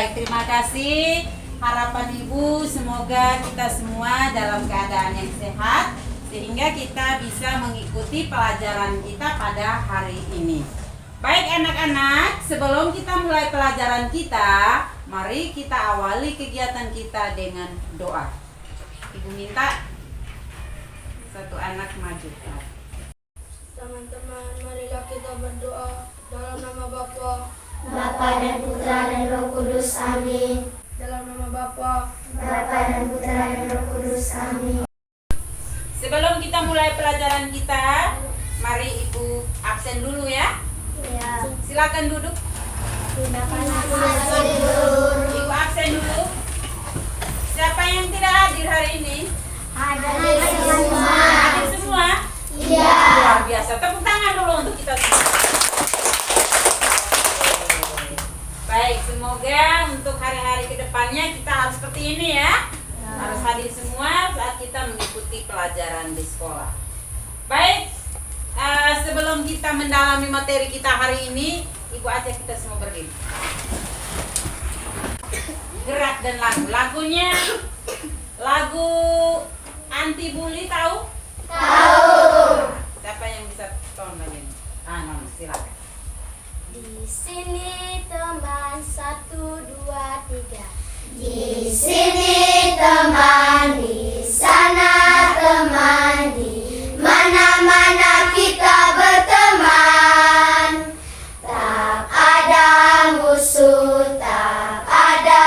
Baik, terima kasih. Harapan Ibu semoga kita semua dalam keadaan yang sehat sehingga kita bisa mengikuti pelajaran kita pada hari ini. Baik anak-anak, sebelum kita mulai pelajaran kita, mari kita awali kegiatan kita dengan doa. Ibu minta satu anak maju. Teman-teman, marilah kita berdoa dalam nama Bapa, Bapa dan Putra dan Roh Kudus, amin. dalam nama Bapa, Bapa dan Putra dan Roh Kudus, amin. Sebelum kita mulai pelajaran kita, mari Ibu absen dulu ya. Ya. Silakan duduk. Ibu absen dulu. Siapa yang tidak hadir hari ini? Hadir semua. Hadir semua? Iya. Luar biasa. Tepuk tangan dulu untuk kita semua. Baik, semoga untuk hari-hari kedepannya kita harus seperti ini ya. Harus hadir semua saat kita mengikuti pelajaran di sekolah. Baik, sebelum kita mendalami materi kita hari ini, Ibu ajak kita semua berdiri. Gerak dan lagu. Lagunya lagu anti bully, tahu? Tahu. Siapa yang bisa tonton ini? Nona, silakan. Di sini teman 1, 2, 3. Di sini teman, di sana teman, di mana-mana kita berteman. Tak ada musuh, tak ada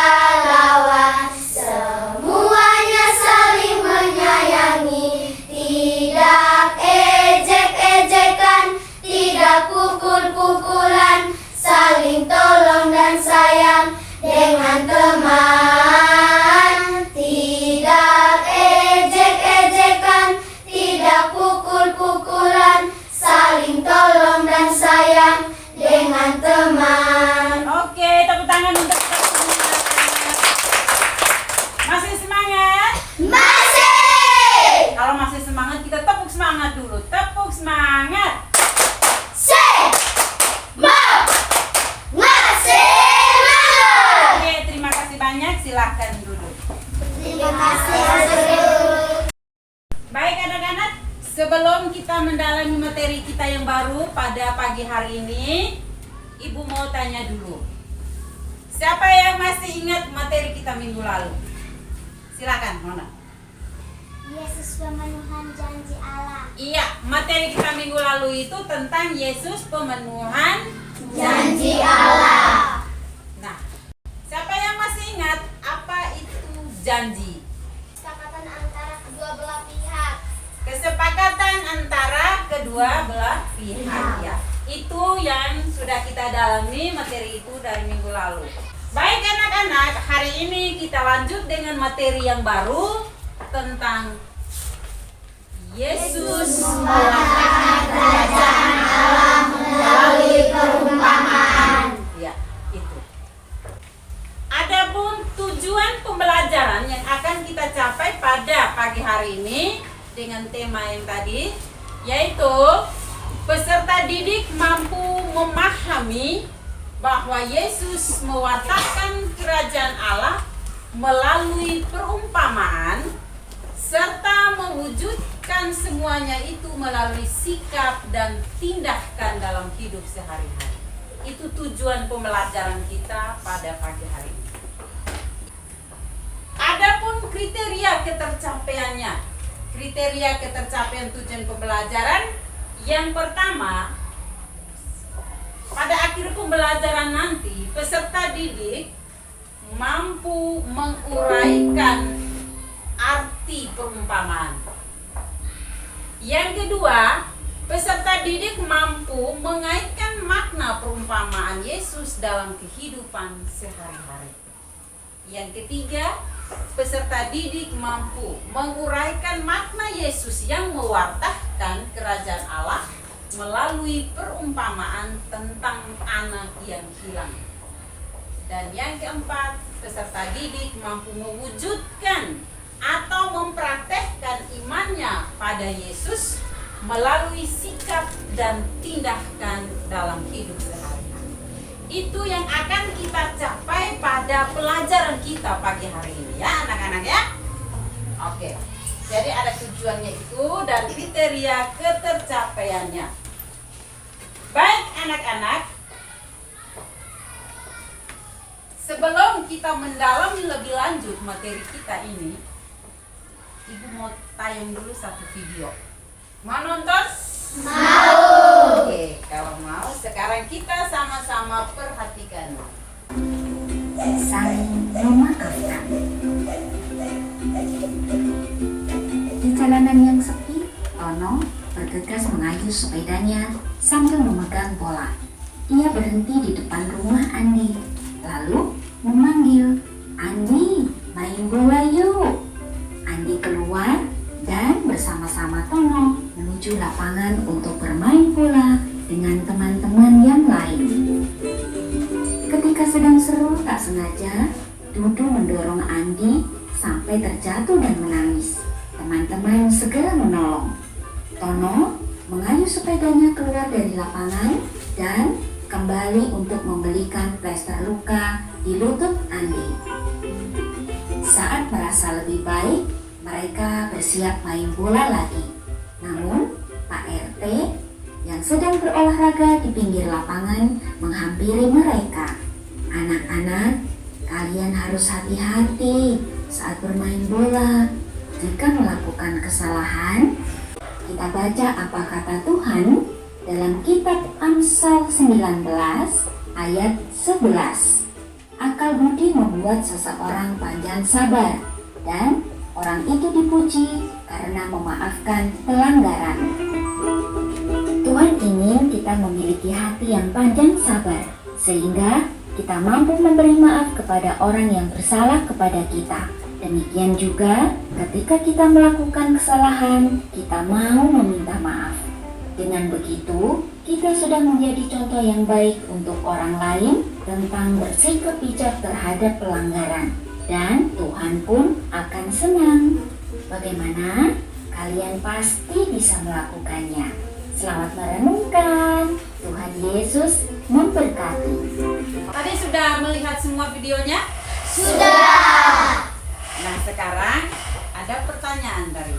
lawan, semuanya saling menyayangi. Tidak ejek-ejekan, tidak pukul-pukulan, saling tolong dan sayang dengan teman. Tidak ejek-ejekan, tidak pukul-pukulan, saling tolong dan sayang dengan teman. Oke, tepuk tangan untuk kita semua. Masih semangat? Masih! Kalau masih semangat, kita tepuk semangat dulu. Tepuk semangat. Oke, terima kasih banyak. Silahkan duduk. Terima kasih. Baik anak-anak, sebelum kita mendalami materi kita yang baru pada pagi hari ini, Ibu mau tanya dulu. Siapa yang masih ingat materi kita minggu lalu? Silakan, Nona. Yesus pemenuhan janji Allah. Iya, materi kita minggu lalu itu tentang Yesus pemenuhan. Janji Allah. Nah, siapa yang masih ingat apa itu janji? Kesepakatan antara kedua belah pihak. Kesepakatan antara kedua belah pihak ya. Itu yang sudah kita dalami materi itu dari minggu lalu. Baik anak-anak, hari ini kita lanjut dengan materi yang baru tentang Yesus Mengatakan kerajaan Allah melalui perumpamaan. Ya, itu. Adapun tujuan pembelajaran yang akan kita capai pada pagi hari ini dengan tema yang tadi, yaitu peserta didik mampu memahami bahwa Yesus mewatakkan kerajaan Allah melalui perumpamaan serta mewujudkan semuanya itu melalui sikap dan tindakan dalam hidup sehari-hari. Itu tujuan pembelajaran kita pada pagi hari ini. Adapun kriteria ketercapaiannya, kriteria ketercapaian tujuan pembelajaran, yang pertama, pada akhir pembelajaran nanti peserta didik mampu menguraikan arti perumpamaan. Yang kedua, peserta didik mampu mengaitkan makna perumpamaan Yesus dalam kehidupan sehari-hari. Yang ketiga, peserta didik mampu menguraikan makna Yesus yang mewartakan kerajaan Allah melalui perumpamaan tentang anak yang hilang. Dan yang keempat, peserta didik mampu mewujudkan atau mempraktekkan imannya pada Yesus melalui sikap dan tindakan dalam hidup sehari-hari. Itu yang akan kita capai pada pada pelajaran kita pagi hari ini ya anak-anak ya. Oke, jadi ada tujuannya itu dan kriteria ketercapaiannya. Baik anak-anak, sebelum kita mendalami lebih lanjut materi kita ini, Ibu mau tayang dulu satu video. Mau nonton? Mau. Oke, kalau mau sekarang kita sama-sama perhatikan. Saling memaafkan. Di jalanan yang sepi, Tono bergegas mengayuh sepedanya sambil memegang bola. Ia berhenti di depan rumah Andi, lalu memanggil, "Andi, main bola yuk." Andi keluar dan bersama-sama Tono menuju lapangan untuk bermain bola dengan teman-teman yang lain. Ketika sedang seru, tak sengaja Dudu mendorong Andi sampai terjatuh dan menangis. Teman-teman segera menolong. Tono mengayuh sepedanya keluar dari lapangan dan kembali untuk membelikan plester luka di lutut Andi. Saat merasa lebih baik, mereka bersiap main bola lagi. Namun, Pak RT yang sedang berolahraga di pinggir lapangan menghampiri mereka. "Anak-anak, kalian harus hati-hati saat bermain bola. Jika melakukan kesalahan, kita baca apa kata Tuhan dalam kitab Amsal 19 ayat 11. Akal budi membuat seseorang panjang sabar dan orang itu dipuji karena memaafkan pelanggaran." Tuhan ingin kita memiliki hati yang panjang sabar, sehingga kita mampu memberi maaf kepada orang yang bersalah kepada kita. Demikian juga ketika kita melakukan kesalahan, kita mau meminta maaf. Dengan begitu, kita sudah menjadi contoh yang baik untuk orang lain tentang bersikap bijak terhadap pelanggaran. Dan Tuhan pun akan senang. Bagaimana? Kalian pasti bisa melakukannya. Selamat merenungkan. Tuhan Yesus memberkati. Tadi sudah melihat semua videonya? Sudah. Nah sekarang ada pertanyaan dari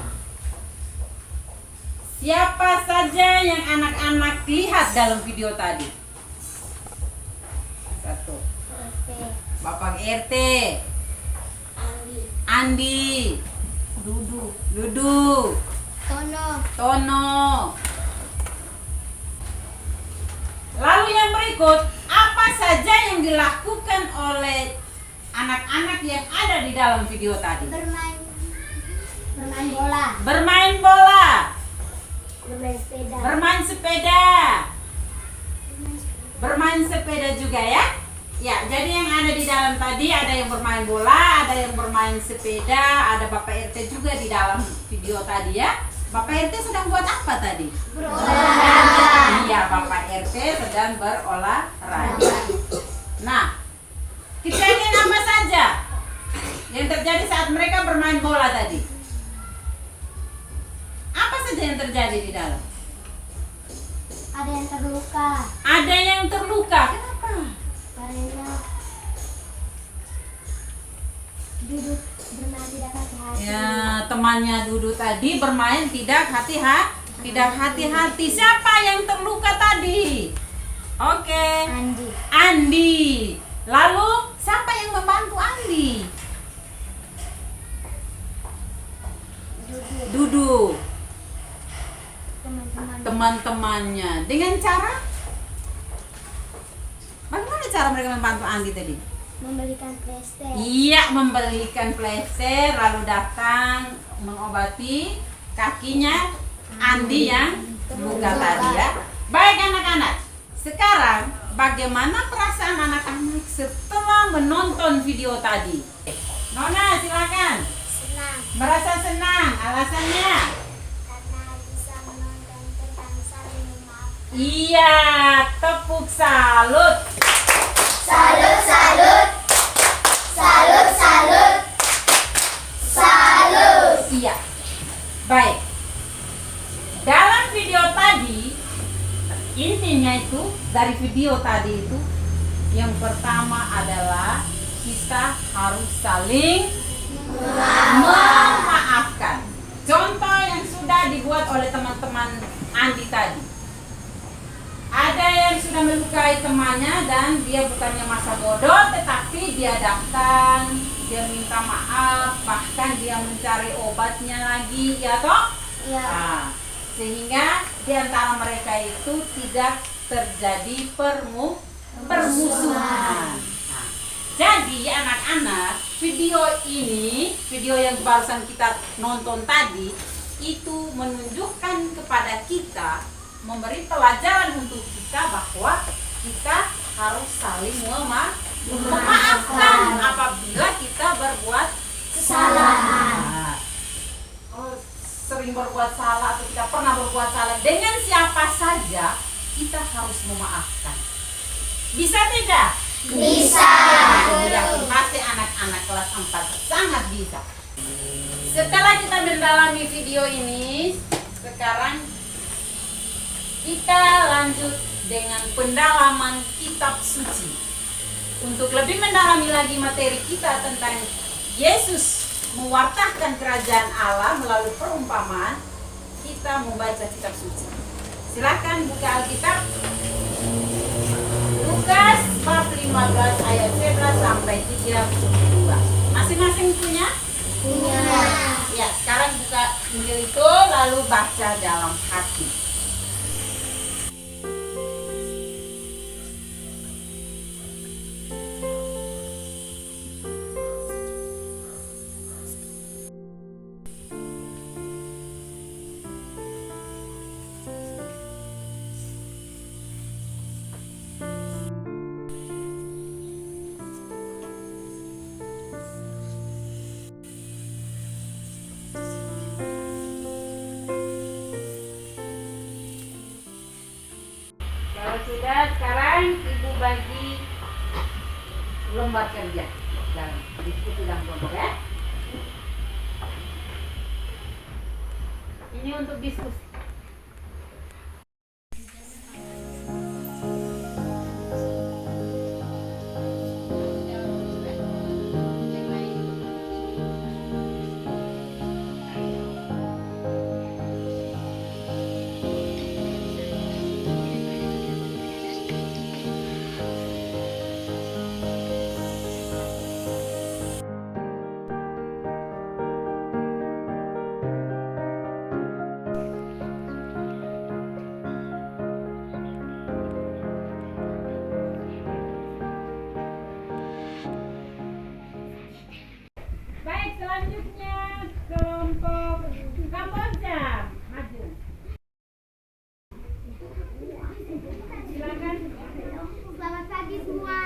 siapa saja yang anak-anak lihat dalam video tadi? Satu, Bapak RT, Andi, Dudu, Tono. Lalu yang berikut, apa saja yang dilakukan oleh anak-anak yang ada di dalam video tadi? Bermain bola. Bermain bola, Bermain sepeda. bermain sepeda juga ya. Ya, jadi yang ada di dalam tadi ada yang bermain bola, ada yang bermain sepeda, ada Bapak RT juga di dalam video tadi ya. Bapak RT sedang buat apa tadi? Berolahraga. Iya, Bapak RT sedang berolahraga. Nah, kejadian apa saja yang terjadi saat mereka bermain bola tadi? Apa saja yang terjadi di dalam? Ada yang terluka. Ada yang terluka. Kenapa? Karena duduk bermain tidak hati-hati. Ya, temannya Dudu tadi bermain tidak hati-hati. Siapa yang terluka tadi? Oke. Andi. Lalu siapa yang membantu Andi? Dudu. Teman-temannya. Dengan cara? Bagaimana cara mereka membantu Andi tadi? Membelikan plester. Iya, membelikan plester lalu datang mengobati kakinya Andi yang luka tadi ya. Baik anak-anak, sekarang bagaimana perasaan anak-anak setelah menonton video tadi? Nona silakan. Senang Merasa senang, alasannya? karena bisa menonton tentang saling memaafkan. Iya, tepuk salut. Salut, salut. Salut, salut. Salut. Iya. Baik. Dalam video tadi, intinya itu dari video tadi itu yang pertama adalah kita harus saling memaafkan. Contoh yang sudah dibuat oleh teman-teman Andi tadi. Ada yang sudah melukai temannya dan dia bukannya masa bodoh, tetapi dia datang, dia minta maaf, bahkan dia mencari obatnya lagi, ya toh? Ya. Nah, sehingga di antara mereka itu tidak terjadi permusuhan. Nah, jadi anak-anak, video ini, video yang barusan kita nonton tadi, itu menunjukkan kepada kita, memberi pelajaran untuk kita bahwa kita harus saling memaafkan apabila kita berbuat kesalahan. Nah, kalau sering berbuat salah atau kita pernah berbuat salah dengan siapa saja, kita harus memaafkan. Bisa tidak? Bisa. Yang pasti anak-anak kelas 4 sangat bisa. Setelah kita mendalami video ini, sekarang kita lanjut dengan pendalaman kitab suci. Untuk lebih mendalami lagi materi kita tentang Yesus mewartakan kerajaan Allah melalui perumpamaan, kita membaca kitab suci. Silakan buka Alkitab. Lukas bab 15 ayat 11 sampai 32. Masing-masing punya? Punya. Ya, sekarang buka Injil itu lalu baca dalam hati. Kalau sudah, sekarang ibu bagi lembar kerja dan diskusi dalam kelompok ya. Ini untuk diskusi. Baik, selanjutnya kelompok Kamboja maju. Silakan. Selamat pagi semua.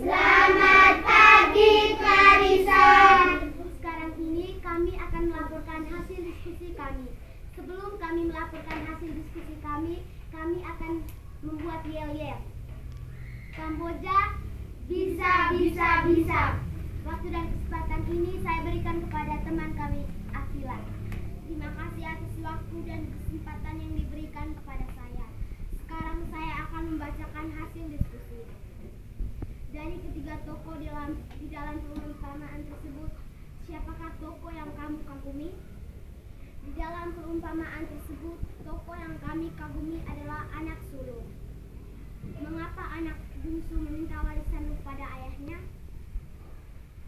Selamat pagi Clarissa. Sekarang ini kami akan melaporkan hasil diskusi kami. Sebelum kami melaporkan hasil diskusi kami akan membuat yel-yel. Kamboja bisa, bisa, bisa. Waktu dan kesempatan ini saya berikan kepada teman kami, Akila. Terima kasih atas waktu dan kesempatan yang diberikan kepada saya. Sekarang saya akan membacakan hasil diskusi. Dari ketiga tokoh di dalam perumpamaan tersebut, siapakah tokoh yang kamu kagumi? Di dalam perumpamaan tersebut, tokoh yang kami kagumi adalah anak sulung. Mengapa anak bungsu meminta warisan kepada ayahnya?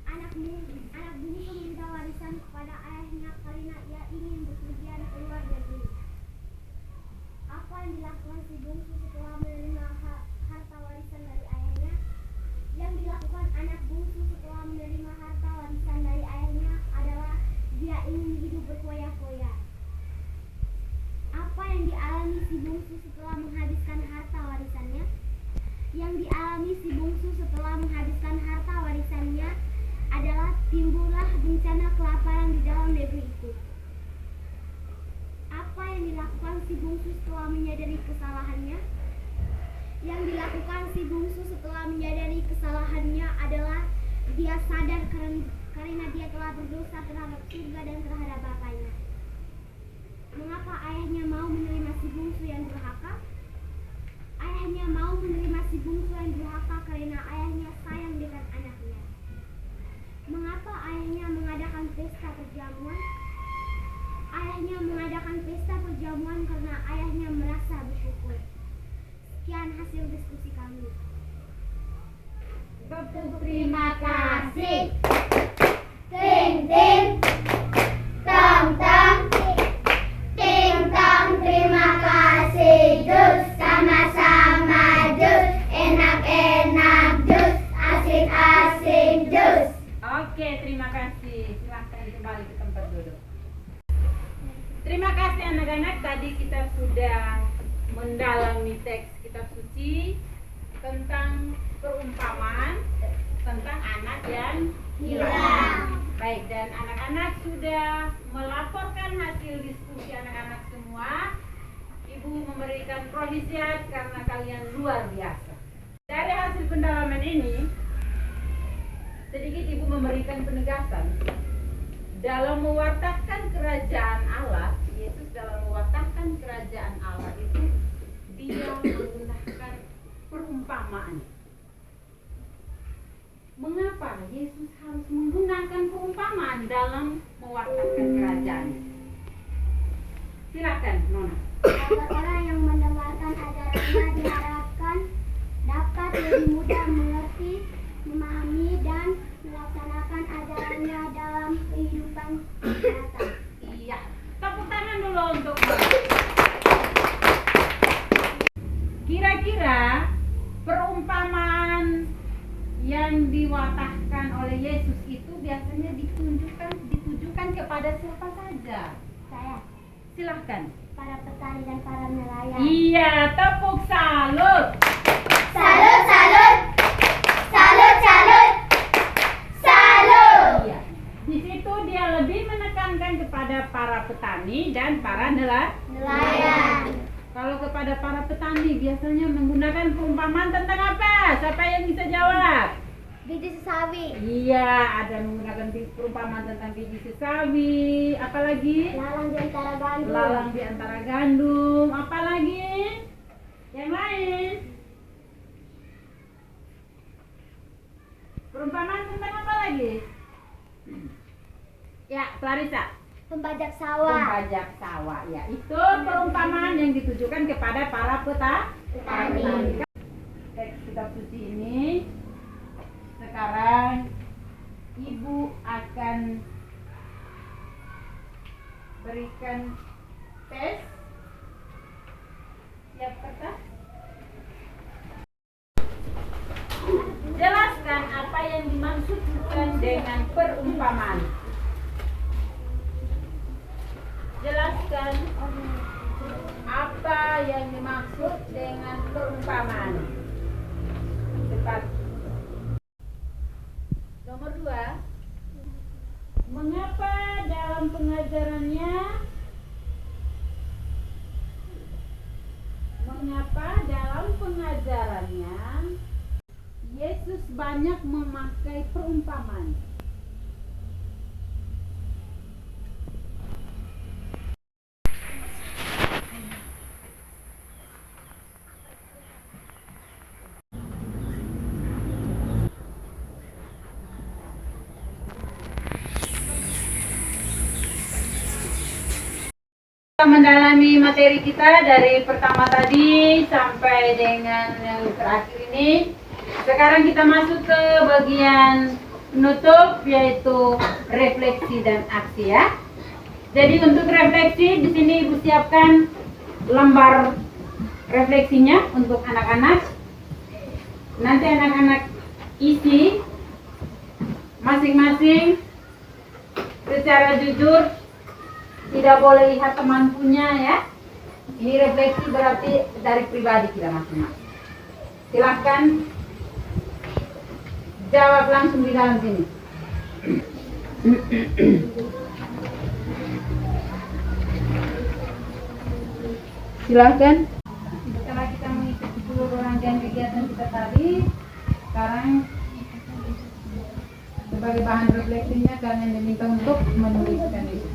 Anak bungsu meminta warisan kepada ayahnya karena ia ingin bepergian ke luar negeri. Apa yang dilakukan si bungsu setelah menerima harta warisan dari ayahnya? Yang dilakukan anak bungsu setelah menerima harta warisan dari ayahnya adalah dia ingin hidup berfoya-foya. Apa yang dialami si bungsu setelah menghabiskan harta warisannya? Yang dialami si bungsu setelah menghabiskan harta warisannya adalah timbullah bencana kelaparan di dalam negeri itu. Apa yang dilakukan si bungsu setelah menyadari kesalahannya? Yang dilakukan si bungsu setelah menyadari kesalahannya adalah dia sadar karena dia telah berdosa terhadap surga dan terhadap bapaknya. Mengapa ayahnya mau menerima si bungsu yang durhaka? Ayahnya mau menerima si bungsu yang durhaka karena ayahnya sayang dengan anaknya. Terima kasih. Ting ting, tong tong, ting tong. Terima kasih jus, sama-sama jus, enak-enak jus, asik-asik jus. Oke, terima kasih. Silahkan kembali ke tempat duduk. Terima kasih anak-anak. Tadi kita sudah mendalami teks kitab suci tentang perumpamaan tentang anak yang hilang. Baik, dan anak-anak sudah melaporkan hasil diskusi anak-anak semua. Ibu memberikan provisiat karena kalian luar biasa. Dari hasil pendalaman ini, sedikit ibu memberikan penegasan. Dalam mewartakan kerajaan Allah, Yesus dalam mewartakan kerajaan Allah itu dia menggunakan perumpamaan. Mengapa Yesus harus menggunakan perumpamaan dalam mewartakan kerajaan? Silakan, Nona. Agar orang yang mendengarkan ajarannya diharapkan dapat lebih mudah mengerti, memahami, dan melaksanakan ajarannya dalam kehidupan nyata. Iya, tepuk tangan dulu untuk kira-kira perumpamaan yang diwatahkan oleh Yesus itu biasanya ditujukan kepada siapa saja? Saya, Silahkan. para petani dan para nelayan. Iya, tepuk salut. Salut, salut, salut, salut, salut. Iya. Di situ dia lebih menekankan kepada para petani dan para Nelayan. Kalau kepada para petani biasanya menggunakan perumpamaan tentang apa? Siapa yang bisa jawab? Biji sesawi. Iya, ada menggunakan perumpamaan tentang biji sesawi. Apalagi? Lalang di antara gandum. Lalang di antara gandum. Apalagi? Yang lain? Perumpamaan tentang apa lagi? Ya, Clarissa. Pembajak sawah. Pembajak sawah, ya. Itu perumpamaan yang ditujukan kepada para petani. Teks kitab suci ini sekarang ibu akan berikan tes. Siap kertas? Jelaskan apa yang dimaksudkan dengan perumpamaan. Jelaskan apa yang dimaksud dengan perumpamaan. Cepat. Nomor 2. Mengapa dalam pengajarannya Yesus banyak memakai perumpamaan? Kita mendalami materi kita dari pertama tadi sampai dengan yang terakhir ini. Sekarang kita masuk ke bagian penutup, yaitu refleksi dan aksi ya. Jadi untuk refleksi di sini Ibu siapkan lembar refleksinya untuk anak-anak. Nanti anak-anak isi masing-masing secara jujur. Tidak boleh lihat teman punya ya. Ini refleksi berarti dari pribadi kita masing-masing. Silahkan jawab langsung di dalam sini. Silahkan. Setelah kita mengikuti seluruh rangkaian kegiatan kita tadi, sekarang sebagai bahan refleksinya kalian diminta untuk menuliskan itu.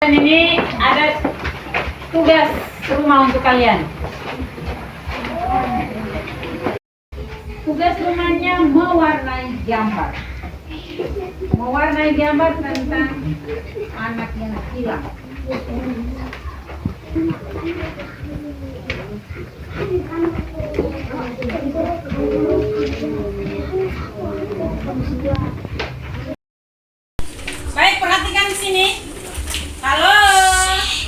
Dan ini ada tugas rumah untuk kalian. Tugas rumahnya mewarnai gambar. Mewarnai gambar tentang anak yang hilang. Baik, perhatikan di sini. Halo.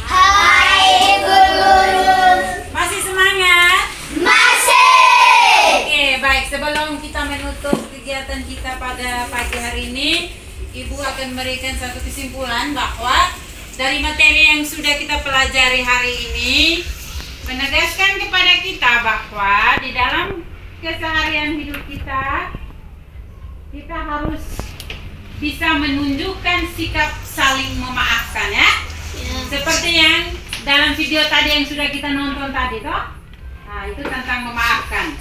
Hai guru. Masih semangat? Masih. Oke, baik. Sebelum kita menutup kegiatan kita pada pagi hari ini, Ibu akan memberikan satu kesimpulan bahwa dari materi yang sudah kita pelajari hari ini menegaskan kepada kita bahwa di dalam keseharian hidup kita harus bisa menunjukkan sikap saling memaafkan ya. Seperti yang dalam video tadi yang sudah kita nonton tadi toh. Nah, itu tentang memaafkan.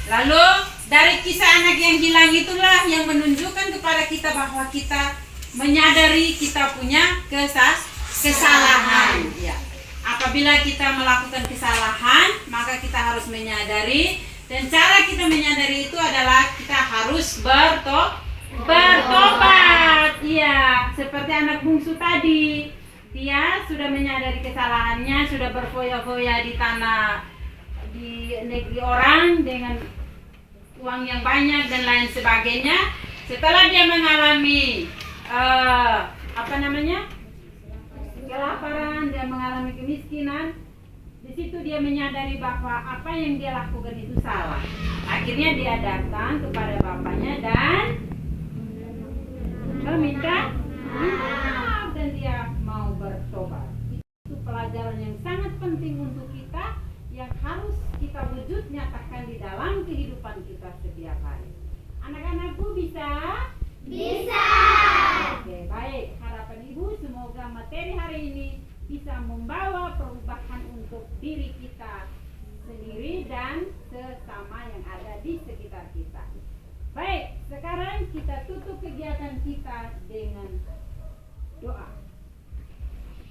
Lalu dari kisah anak yang hilang itulah yang menunjukkan kepada kita bahwa kita menyadari kita punya kesalahan. Ya. Apabila kita melakukan kesalahan, maka kita harus menyadari, dan cara kita menyadari itu adalah kita harus bertobat. Iya, seperti anak bungsu tadi. Dia sudah menyadari kesalahannya, sudah berfoya-foya di tanah di negeri orang dengan uang yang banyak dan lain sebagainya. Setelah dia mengalami kelaparan, dia mengalami kemiskinan, di situ dia menyadari bahwa apa yang dia lakukan itu salah. Akhirnya dia datang kepada bapaknya dan meminta maaf, dan dia mau bertobat. Itu pelajaran yang sangat penting untuk kita, yang harus kita wujud nyatakan di dalam kehidupan kita setiap hari. Anak-anakku bisa? Bisa. Oke, baik. Harapan Ibu semoga materi hari ini bisa membawa perubahan untuk diri kita sendiri dan sesama yang ada di sekitar kita. Baik, sekarang kita tutup kegiatan kita dengan doa.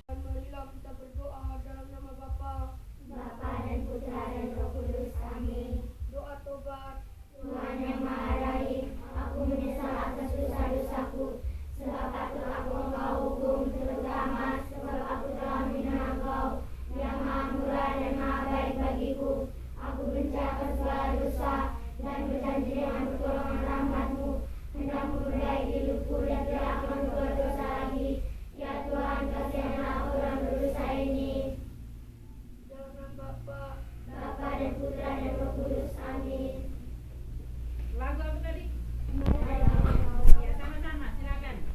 Marilah kita berdoa dalam nama Bapa, Bapa dan Putra dan Roh Kudus. Amin. doa tobat. Tuhan yang Maha Baik, aku menyesal atas dosa-dosaku, sebab aku Engkau hukum, terutama sebab aku telah menghina Engkau yang Maha Murah dan Maha Baik bagiku. Aku benci akan segala dosa dan berjanji dengan pertolongan rahmat-Mu hendak memperbaiki hidupku dan tidak akan berbuat dosa lagi. Ya Tuhan, kasihanlah aku yang berdosa ini. Dalam nama Bapa, Bapa dan Putra dan Roh Kudus. Amin. Lagu apa tadi? Ya, sama-sama, silakan.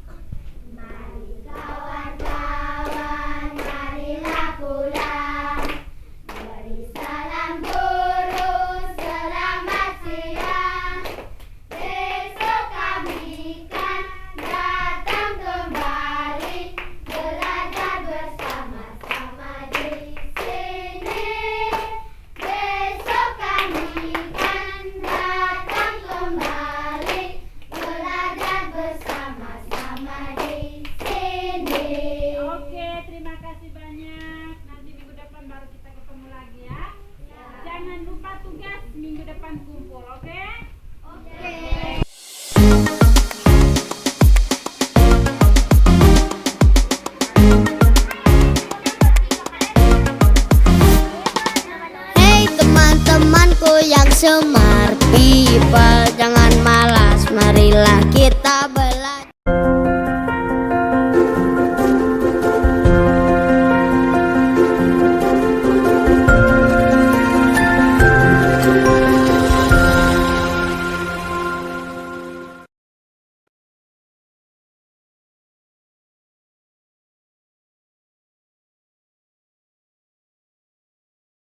Mari kawan-kawan, marilah pulang. Beri salam guru, selamat siang. Besok kami kan datang kembali, belajar bersama-sama di sini. Besok kami kan datang kembali, belajar bersama-sama di sini. Oke, terima kasih banyak. Nanti minggu depan baru kita ketemu lagi ya. Jangan lupa tugas minggu depan kumpul, oke? Hei teman-temanku yang smart people, jangan malas, marilah kita